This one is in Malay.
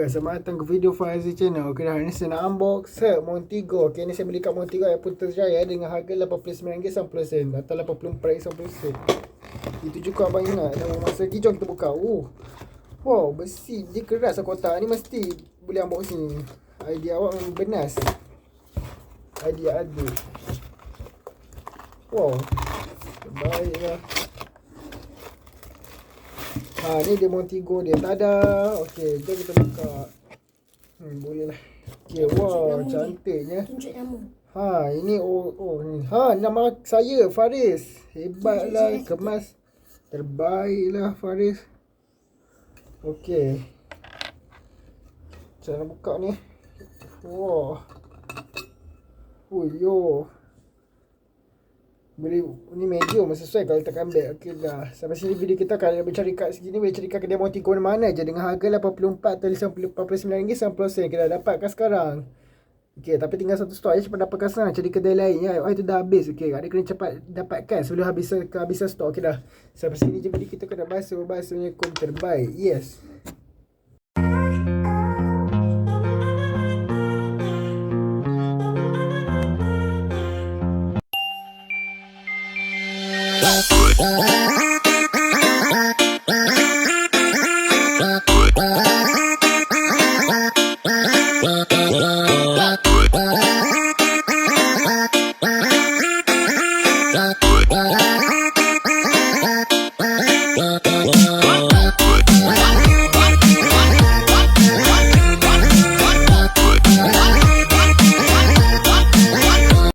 guys, selamat datang ke video Faizi Channel. Okay, hari ni saya nak unbox Montigo. Okay, ni saya beli kat Montigo Airport Terjaya dengan harga RM89.90 atau RM84.90. Itu juga abang ingat. Dan masa lagi jom kita buka. Wow, besi. Dia keras lah kotak ni, mesti boleh unboxing. Idea awak memang benas. Idea ada. Wow, baiklah. Ni dia Montigo dia. Tada. Okey, jom kita buka. Boleh lah. Okey, wow, cantiknya. Tunjuk nama. Ini ni. Nama saya Faris. Hebatlah, kemas terbaiklah Faris. Okey. Cara buka ni. Wow. Yo. Boleh, ni medium sesuai kalau letakkan beg. Okey dah. Sampai sini video kita. Kalau mencari kat segini, boleh cari kat kedai Montigo mana je dengan harga RM84 atau RM49.90 kita dah dapatkan sekarang. Okey, tapi tinggal satu stok je cepat dapatkan sekarang. Cari kedai lain ya. Itu dah habis. Okey, ada kena cepat dapatkan sebelum kehabisan stok. Okey dah. Sampai sini je video kita. Kena bahasanya terbaik. Yes.